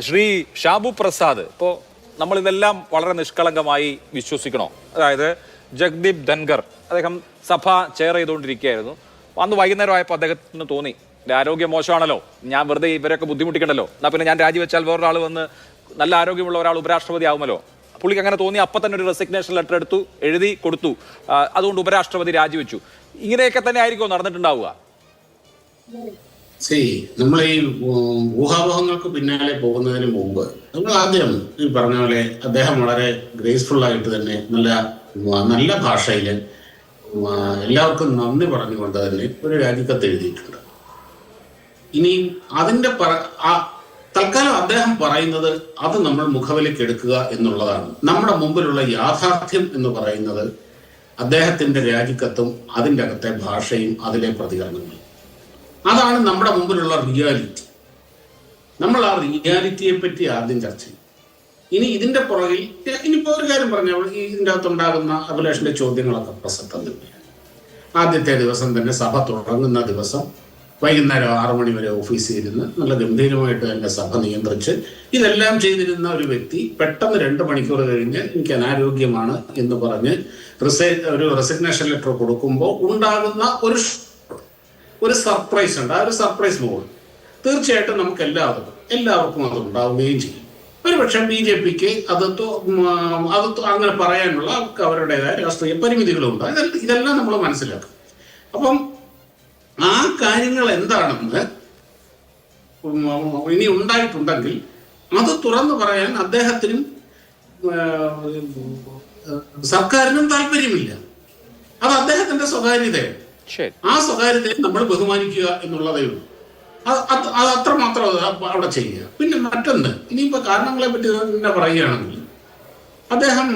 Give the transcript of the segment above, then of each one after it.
ശ്രീ ഷാബു പ്രസാദ്, ഇപ്പോൾ നമ്മളിതെല്ലാം വളരെ നിഷ്കളങ്കമായി വിശ്വസിക്കണോ? അതായത് ജഗ്ദീപ് ധൻഖർ അദ്ദേഹം സഭ ചെയർ ചെയ്തുകൊണ്ടിരിക്കുകയായിരുന്നു. അന്ന് വൈകുന്നേരം ആയപ്പോൾ അദ്ദേഹത്തിന് തോന്നി ആരോഗ്യം മോശമാണല്ലോ, ഞാൻ വെറുതെ ഇവരൊക്കെ ബുദ്ധിമുട്ടിക്കണ്ടല്ലോ, എന്നാൽ പിന്നെ ഞാൻ രാജിവെച്ചാൽ വേറൊരാൾ വന്ന് നല്ല ആരോഗ്യമുള്ള ഒരാൾ ഉപരാഷ്ട്രപതി ആവുമല്ലോ. പുള്ളിക്ക് അങ്ങനെ തോന്നി. അപ്പം തന്നെ ഒരു റെസിഗ്നേഷൻ ലെറ്റർ എടുത്തു, എഴുതി കൊടുത്തു. അതുകൊണ്ട് ഉപരാഷ്ട്രപതി രാജിവെച്ചു. ഇങ്ങനെയൊക്കെ തന്നെ ആയിരിക്കുമോ നടന്നിട്ടുണ്ടാവുക? നമ്മൾ ഈ ഊഹാപോഹങ്ങൾക്ക് പിന്നാലെ പോകുന്നതിന് മുമ്പ് നമ്മൾ ആദ്യം ഈ പറഞ്ഞ പോലെ അദ്ദേഹം വളരെ ഗ്രേസ്ഫുൾ ആയിട്ട് തന്നെ നല്ല ഭാഷയിൽ എല്ലാവർക്കും നന്ദി പറഞ്ഞുകൊണ്ട് തന്നെ ഒരു രാജിക്കത്ത് എഴുതിയിട്ടുണ്ട്. ഇനി അതിന്റെ തൽക്കാലം അദ്ദേഹം പറയുന്നത് അത് നമ്മൾ മുഖവിലേക്ക് എടുക്കുക എന്നുള്ളതാണ്. നമ്മുടെ മുമ്പിലുള്ള യാഥാർത്ഥ്യം എന്ന് പറയുന്നത് അദ്ദേഹത്തിന്റെ രാജിക്കത്തും അതിൻ്റെ അകത്തെ ഭാഷയും അതിലെ പ്രതികരണങ്ങളും. അതാണ് നമ്മുടെ മുമ്പിലുള്ള റിയാലിറ്റി. നമ്മൾ ആ റിയാലിറ്റിയെ പറ്റി ആദ്യം ചർച്ച ചെയ്യും. ഇനി ഇതിന്റെ പുറകിൽ ഇനിയിപ്പോ ഒരു കാര്യം പറഞ്ഞാൽ ഇതിൻ്റെ അകത്തുണ്ടാകുന്ന അഭിലാഷിന്റെ ചോദ്യങ്ങളൊക്കെ പ്രസക്തം തന്നെയാണ്. ആദ്യത്തെ ദിവസം തന്നെ സഭ തുടങ്ങുന്ന ദിവസം വൈകുന്നേരം 6 മണി വരെ ഓഫീസിൽ ഇരുന്ന് നല്ല ഗംഭീരമായിട്ട് തന്നെ സഭ നിയന്ത്രിച്ച് ഇതെല്ലാം ചെയ്തിരുന്ന ഒരു വ്യക്തി പെട്ടെന്ന് 2 മണിക്കൂർ കഴിഞ്ഞ് എനിക്ക് അനാരോഗ്യമാണ് എന്ന് പറഞ്ഞ് ഒരു റെസിഗ്നേഷൻ ലെറ്റർ കൊടുക്കുമ്പോൾ ഉണ്ടാകുന്ന ഒരു സർപ്രൈസ് ഉണ്ട്. ആ ഒരു സർപ്രൈസ് മോഡ് തീർച്ചയായിട്ടും നമുക്ക് എല്ലാവർക്കും അത് ഉണ്ടാവുകയും ചെയ്യും. ഒരുപക്ഷെ BJPക്ക് അത് അങ്ങനെ പറയാനുള്ള അവരുടേതായ രാഷ്ട്രീയ പരിമിതികളുണ്ട്. ഇതെല്ലാം നമ്മൾ മനസ്സിലാക്കും. അപ്പം ആ കാര്യങ്ങൾ എന്താണെന്ന് ഇനി ഉണ്ടായിട്ടുണ്ടെങ്കിൽ അത് തുറന്നു പറയാൻ അദ്ദേഹത്തിനും സർക്കാരിനും താല്പര്യമില്ല. അത് അദ്ദേഹത്തിന്റെ സ്വകാര്യതയാണ്. ആ സ്വകാര്യതയെ നമ്മൾ ബഹുമാനിക്കുക എന്നുള്ളതേ ഉള്ളൂ. അത് അത്രമാത്രം അവിടെ ചെയ്യുക. പിന്നെ മറ്റൊന്ന്, ഇനിയിപ്പോ കാരണങ്ങളെ പറ്റി തന്നെ പറയുകയാണെങ്കിൽ അദ്ദേഹം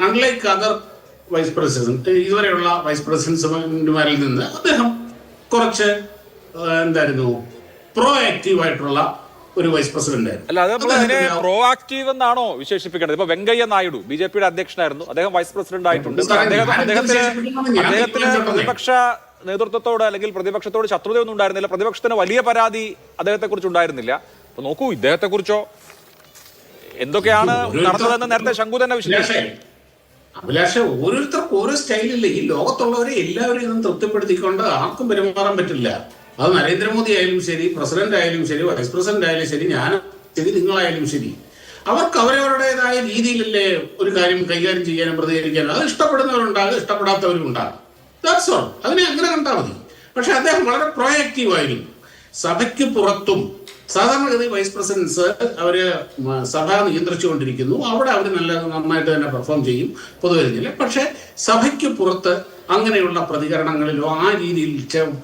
അൺലൈക്ക് അതർ വൈസ് പ്രസിഡന്റ്, ഇതുവരെയുള്ള വൈസ് പ്രസിഡന്റ്മാരിൽ നിന്ന് അദ്ദേഹം കുറച്ച് പ്രോ ആക്റ്റീവ് ആയിട്ടുള്ള ഒരു വൈസ് പ്രസിഡന്റ് ആയിരുന്നു. അല്ല, അത് പ്രോ ആക്റ്റീവ് എന്നാണോ വിശേഷിപ്പിക്കേണ്ടത്? ഇപ്പൊ വെങ്കയ്യ നായിഡു BJPയുടെ അധ്യക്ഷനായിരുന്നു, അദ്ദേഹം വൈസ് പ്രസിഡന്റ് ആയിട്ടുണ്ട്. അദ്ദേഹത്തിന് പ്രതിപക്ഷ നേതൃത്വത്തോട് അല്ലെങ്കിൽ പ്രതിപക്ഷത്തോട് ശത്രുതയൊന്നും ഉണ്ടായിരുന്നില്ല. പ്രതിപക്ഷത്തിന് വലിയ പരാതി അദ്ദേഹത്തെ കുറിച്ച് ഉണ്ടായിരുന്നില്ല. അപ്പൊ നോക്കൂ, ഇദ്ദേഹത്തെ കുറിച്ചോ എന്തൊക്കെയാണ് നടന്നതെന്ന് നേരത്തെ ശംഖു തന്നെ വിശദീകരിച്ചു. അഭിലാഷ, ഓരോരുത്തർക്കും ഓരോ സ്റ്റൈലില്ല. ഈ ലോകത്തുള്ളവരെ എല്ലാവരെയും തൃപ്തിപ്പെടുത്തിക്കൊണ്ട് ആർക്കും പെരുമാറാൻ പറ്റില്ല. അത് നരേന്ദ്രമോദി ആയാലും ശരി, പ്രസിഡന്റ് ആയാലും ശരി, വൈസ് പ്രസിഡന്റ് ആയാലും ശരി, ഞാനും ശരി, നിങ്ങളായാലും ശരി, അവർക്ക് അവരവരുടേതായ രീതിയിലല്ലേ ഒരു കാര്യം കൈകാര്യം ചെയ്യാനും പ്രതികരിക്കാനും. അത് ഇഷ്ടപ്പെടുന്നവരുണ്ടാകും, ഇഷ്ടപ്പെടാത്തവരും ഉണ്ടാകും. That's all. അതിനെ അങ്ങനെ കണ്ടാൽ മതി. പക്ഷെ അദ്ദേഹം വളരെ പ്രൊയാക്റ്റീവ് ആയിരുന്നു. സഭയ്ക്ക് പുറത്തും സാധാരണഗതി വൈസ് പ്രസിഡന്റ്സ് അവര് സഭ നിയന്ത്രിച്ചുകൊണ്ടിരിക്കുന്നു, അവിടെ അവർ നന്നായിട്ട് തന്നെ പെർഫോം ചെയ്യും പൊതുവരുന്നില്ല. പക്ഷെ സഭയ്ക്ക് പുറത്ത് അങ്ങനെയുള്ള പ്രതികരണങ്ങളിലോ ആ രീതിയിൽ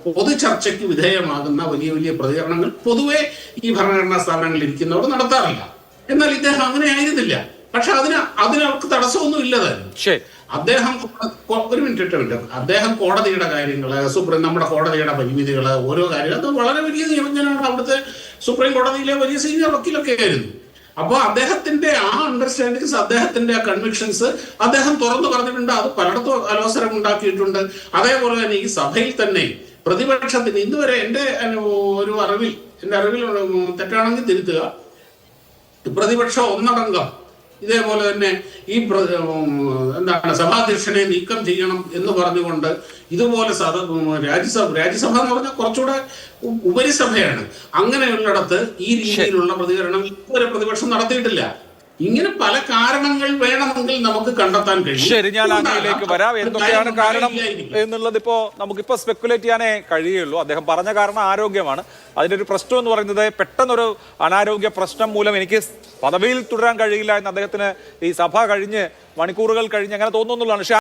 പൊതു ചർച്ചയ്ക്ക് വിധേയമാകുന്ന വലിയ വലിയ പ്രതികരണങ്ങൾ പൊതുവെ ഈ ഭരണഘടനാ സ്ഥാപനങ്ങളിൽ ഇരിക്കുന്നവർ നടത്താറില്ല. എന്നാൽ ഇദ്ദേഹം അങ്ങനെ ആയിരുന്നില്ല. പക്ഷെ അതിനവർക്ക് തടസ്സമൊന്നും ഇല്ലതായിരുന്നു. അദ്ദേഹം ഒരു മിനിറ്റ് അദ്ദേഹം കോടതിയുടെ കാര്യങ്ങള്, നമ്മുടെ കോടതിയുടെ പരിമിതികള്, ഓരോ കാര്യങ്ങൾ, അത് വളരെ വലിയ നിയമജ്ഞനാണ്. അവിടുത്തെ സുപ്രീം കോടതിയിലെ വലിയ സീനിയർ വക്കീലൊക്കെ ആയിരുന്നു. അപ്പോൾ അദ്ദേഹത്തിന്റെ ആ അണ്ടർസ്റ്റാൻഡിങ്സ്, അദ്ദേഹത്തിന്റെ ആ കൺവിക്ഷൻസ് അദ്ദേഹം തുറന്നു പറഞ്ഞിട്ടുണ്ട്. അത് പലയിടത്തും അലോസരം ഉണ്ടാക്കിയിട്ടുണ്ട്. അതേപോലെ തന്നെ ഈ സഭയിൽ തന്നെ പ്രതിപക്ഷത്തിന് ഇന്നുവരെ എൻ്റെ അറിവിൽ തെറ്റാണെങ്കിൽ തിരുത്തുക, പ്രതിപക്ഷം ഒന്നടങ്കം ഇതേപോലെ തന്നെ ഈ സഭാധ്യക്ഷനെ നീക്കം ചെയ്യണം എന്ന് പറഞ്ഞുകൊണ്ട് ഇതുപോലെ രാജ്യസഭ എന്ന് പറഞ്ഞാൽ കുറച്ചുകൂടെ ഉപരിസഭയാണ്. അങ്ങനെയുള്ളിടത്ത് ഈ രീതിയിലുള്ള പ്രതികരണം ഇതുവരെ പ്രതിപക്ഷം നടത്തിയിട്ടില്ല. ഇങ്ങനെ പല കാരണങ്ങൾ വേണമെങ്കിൽ നമുക്ക് കണ്ടെത്താൻ കഴിയും. ശരി, ഞാൻ അങ്ങയിലേക്ക് വരാം. എന്തൊക്കെയാണ് കാരണം എന്നുള്ളത് നമുക്കിപ്പോ സ്പെക്കുലേറ്റ് ചെയ്യാനേ കഴിയുള്ളൂ. അദ്ദേഹം പറഞ്ഞ കാരണം ആരോഗ്യമാണ്. അതിന്റെ ഒരു പ്രശ്നം എന്ന് പറയുന്നത് പെട്ടെന്നൊരു അനാരോഗ്യ പ്രശ്നം മൂലം എനിക്ക് പദവിയിൽ തുടരാൻ കഴിയില്ല എന്ന് അദ്ദേഹത്തിന് ഈ സഭ കഴിഞ്ഞ് മണിക്കൂറുകൾ കഴിഞ്ഞ് അങ്ങനെ തോന്നുന്നുള്ളതാണ്.